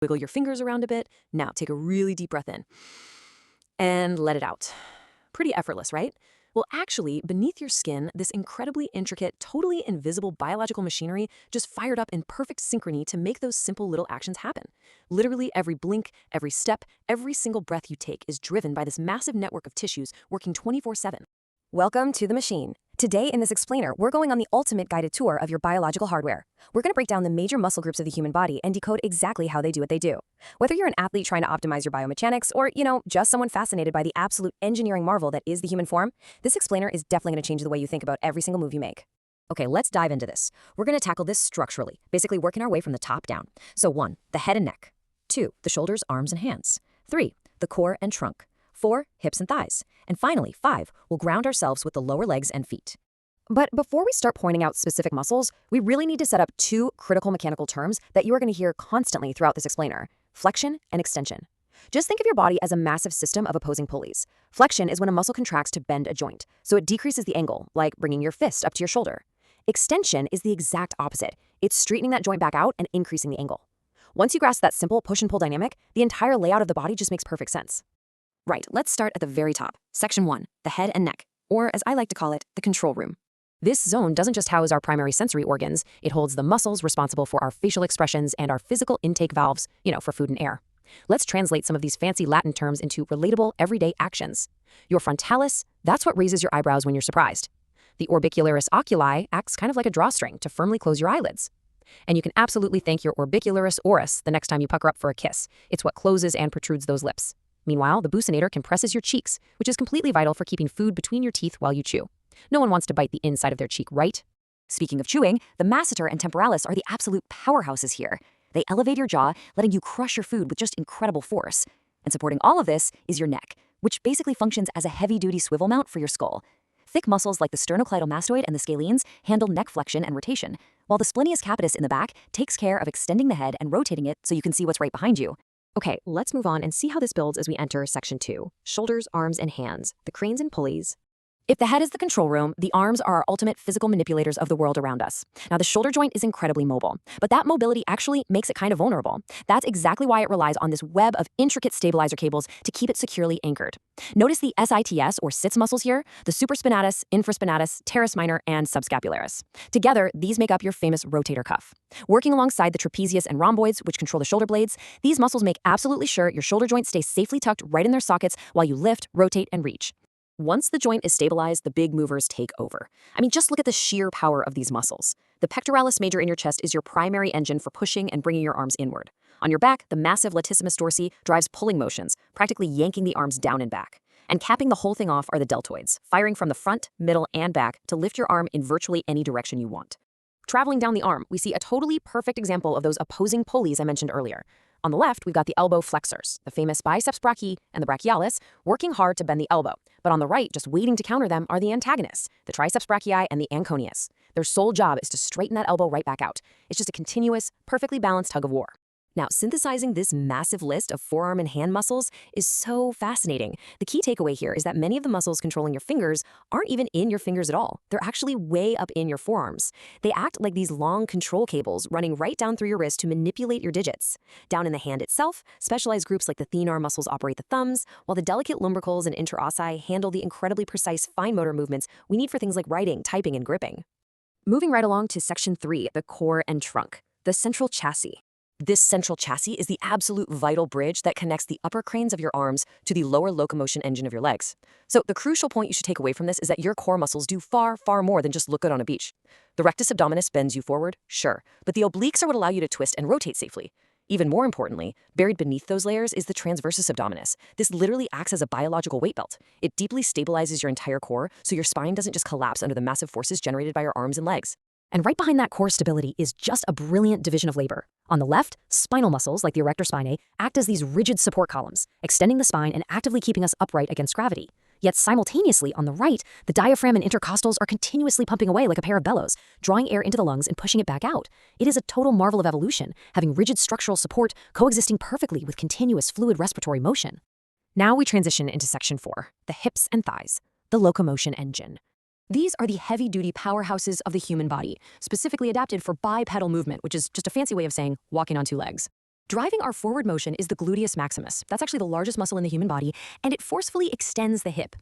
Wiggle your fingers around a bit. Now take a really deep breath in and let it out. Pretty effortless, right? Well, actually, beneath your skin, this incredibly intricate, totally invisible biological machinery just fired up in perfect synchrony to make those simple little actions happen. Literally every blink, every step, every single breath you take is driven by this massive network of tissues working 24/7. Welcome to the machine. Today in this explainer, we're going on the ultimate guided tour of your biological hardware. We're going to break down the major muscle groups of the human body and decode exactly how they do what they do. Whether you're an athlete trying to optimize your biomechanics or, just someone fascinated by the absolute engineering marvel that is the human form, this explainer is definitely going to change the way you think about every single move you make. Okay, let's dive into this. We're going to tackle this structurally, basically working our way from the top down. So 1, the head and neck. 2, the shoulders, arms, and hands. 3, the core and trunk. 4, hips and thighs. And finally, 5, we'll ground ourselves with the lower legs and feet. But before we start pointing out specific muscles, we really need to set up 2 critical mechanical terms that you are going to hear constantly throughout this explainer: flexion and extension. Just think of your body as a massive system of opposing pulleys. Flexion is when a muscle contracts to bend a joint, so it decreases the angle, like bringing your fist up to your shoulder. Extension is the exact opposite. It's straightening that joint back out and increasing the angle. Once you grasp that simple push and pull dynamic, the entire layout of the body just makes perfect sense. Right, let's start at the very top. Section 1, the head and neck, or as I like to call it, the control room. This zone doesn't just house our primary sensory organs, it holds the muscles responsible for our facial expressions and our physical intake valves, for food and air. Let's translate some of these fancy Latin terms into relatable, everyday actions. Your frontalis, that's what raises your eyebrows when you're surprised. The orbicularis oculi acts kind of like a drawstring to firmly close your eyelids. And you can absolutely thank your orbicularis oris the next time you pucker up for a kiss. It's what closes and protrudes those lips. Meanwhile, the buccinator compresses your cheeks, which is completely vital for keeping food between your teeth while you chew. No one wants to bite the inside of their cheek, right? Speaking of chewing, the masseter and temporalis are the absolute powerhouses here. They elevate your jaw, letting you crush your food with just incredible force. And supporting all of this is your neck, which basically functions as a heavy-duty swivel mount for your skull. Thick muscles like the sternocleidomastoid and the scalenes handle neck flexion and rotation, while the splenius capitis in the back takes care of extending the head and rotating it so you can see what's right behind you. Okay, let's move on and see how this builds as we enter section 2, shoulders, arms, and hands, the cranes and pulleys. If the head is the control room, the arms are our ultimate physical manipulators of the world around us. Now, the shoulder joint is incredibly mobile, but that mobility actually makes it kind of vulnerable. That's exactly why it relies on this web of intricate stabilizer cables to keep it securely anchored. Notice the SITS or sits muscles here, the supraspinatus, infraspinatus, teres minor, and subscapularis. Together, these make up your famous rotator cuff. Working alongside the trapezius and rhomboids, which control the shoulder blades, these muscles make absolutely sure your shoulder joints stay safely tucked right in their sockets while you lift, rotate, and reach. Once the joint is stabilized, the big movers take over. I mean, just look at the sheer power of these muscles. The pectoralis major in your chest is your primary engine for pushing and bringing your arms inward. On your back, the massive latissimus dorsi drives pulling motions, practically yanking the arms down and back. And capping the whole thing off are the deltoids, firing from the front, middle, and back to lift your arm in virtually any direction you want. Traveling down the arm, we see a totally perfect example of those opposing pulleys I mentioned earlier. On the left, we've got the elbow flexors, the famous biceps brachii and the brachialis, working hard to bend the elbow. But on the right, just waiting to counter them, are the antagonists, the triceps brachii and the anconius. Their sole job is to straighten that elbow right back out. It's just a continuous, perfectly balanced tug of war. Now, synthesizing this massive list of forearm and hand muscles is so fascinating. The key takeaway here is that many of the muscles controlling your fingers aren't even in your fingers at all. They're actually way up in your forearms. They act like these long control cables running right down through your wrist to manipulate your digits. Down in the hand itself, specialized groups like the thenar muscles operate the thumbs, while the delicate lumbricals and interossi handle the incredibly precise fine motor movements we need for things like writing, typing, and gripping. Moving right along to section 3, the core and trunk, the central chassis. This central chassis is the absolute vital bridge that connects the upper cranes of your arms to the lower locomotion engine of your legs. So the crucial point you should take away from this is that your core muscles do far, far more than just look good on a beach. The rectus abdominis bends you forward, sure, but the obliques are what allow you to twist and rotate safely. Even more importantly, buried beneath those layers is the transversus abdominis. This literally acts as a biological weight belt. It deeply stabilizes your entire core so your spine doesn't just collapse under the massive forces generated by your arms and legs. And right behind that core stability is just a brilliant division of labor. On the left, spinal muscles like the erector spinae act as these rigid support columns, extending the spine and actively keeping us upright against gravity. Yet simultaneously, on the right, the diaphragm and intercostals are continuously pumping away like a pair of bellows, drawing air into the lungs and pushing it back out. It is a total marvel of evolution, having rigid structural support coexisting perfectly with continuous fluid respiratory motion. Now we transition into section 4, the hips and thighs, the locomotion engine. These are the heavy-duty powerhouses of the human body, specifically adapted for bipedal movement, which is just a fancy way of saying walking on 2 legs. Driving our forward motion is the gluteus maximus. That's actually the largest muscle in the human body, and it forcefully extends the hip.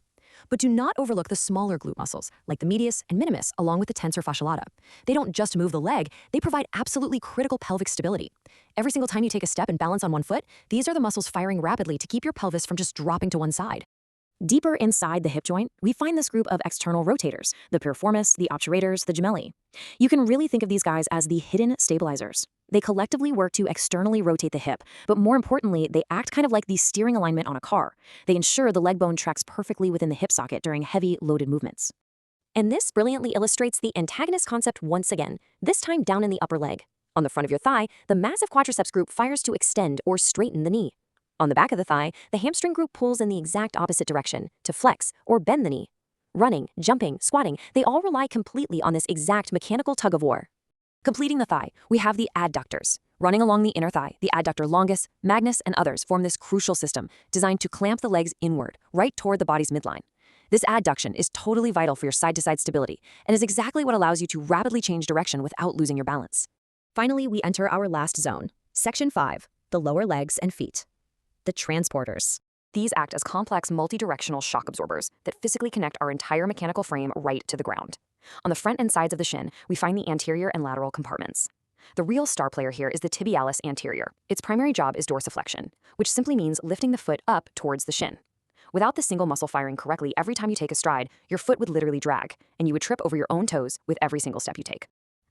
But do not overlook the smaller glute muscles, like the medius and minimus, along with the tensor fasciolata. They don't just move the leg, they provide absolutely critical pelvic stability. Every single time you take a step and balance on one foot, these are the muscles firing rapidly to keep your pelvis from just dropping to one side. Deeper inside the hip joint, we find this group of external rotators, the piriformis, the obturators, the gemelli. You can really think of these guys as the hidden stabilizers. They collectively work to externally rotate the hip, but more importantly, they act kind of like the steering alignment on a car. They ensure the leg bone tracks perfectly within the hip socket during heavy, loaded movements. And this brilliantly illustrates the antagonist concept once again, this time down in the upper leg. On the front of your thigh, the massive quadriceps group fires to extend or straighten the knee. On the back of the thigh, the hamstring group pulls in the exact opposite direction, to flex or bend the knee. Running, jumping, squatting, they all rely completely on this exact mechanical tug-of-war. Completing the thigh, we have the adductors. Running along the inner thigh, the adductor longus, magnus, and others form this crucial system designed to clamp the legs inward, right toward the body's midline. This adduction is totally vital for your side-to-side stability and is exactly what allows you to rapidly change direction without losing your balance. Finally, we enter our last zone, Section 5, the lower legs and feet. The transporters. These act as complex multi-directional shock absorbers that physically connect our entire mechanical frame right to the ground. On the front and sides of the shin, we find the anterior and lateral compartments. The real star player here is the tibialis anterior. Its primary job is dorsiflexion, which simply means lifting the foot up towards the shin. Without this single muscle firing correctly every time you take a stride, your foot would literally drag, and you would trip over your own toes with every single step you take.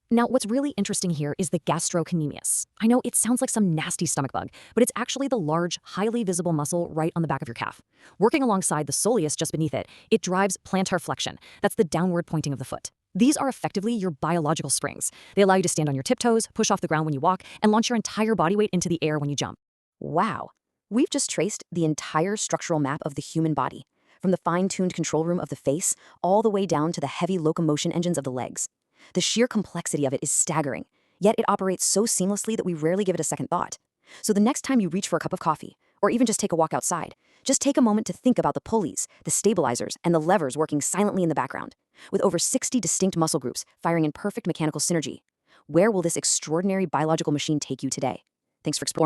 Now, what's really interesting here is the gastrocnemius. I know it sounds like some nasty stomach bug, but it's actually the large, highly visible muscle right on the back of your calf. Working alongside the soleus just beneath it, it drives plantar flexion. That's the downward pointing of the foot. These are effectively your biological springs. They allow you to stand on your tiptoes, push off the ground when you walk, and launch your entire body weight into the air when you jump. Wow. We've just traced the entire structural map of the human body, from the fine-tuned control room of the face all the way down to the heavy locomotion engines of the legs. The sheer complexity of it is staggering, yet it operates so seamlessly that we rarely give it a second thought. So the next time you reach for a cup of coffee, or even just take a walk outside, just take a moment to think about the pulleys, the stabilizers, and the levers working silently in the background. With over 60 distinct muscle groups firing in perfect mechanical synergy, where will this extraordinary biological machine take you today? Thanks for exploring.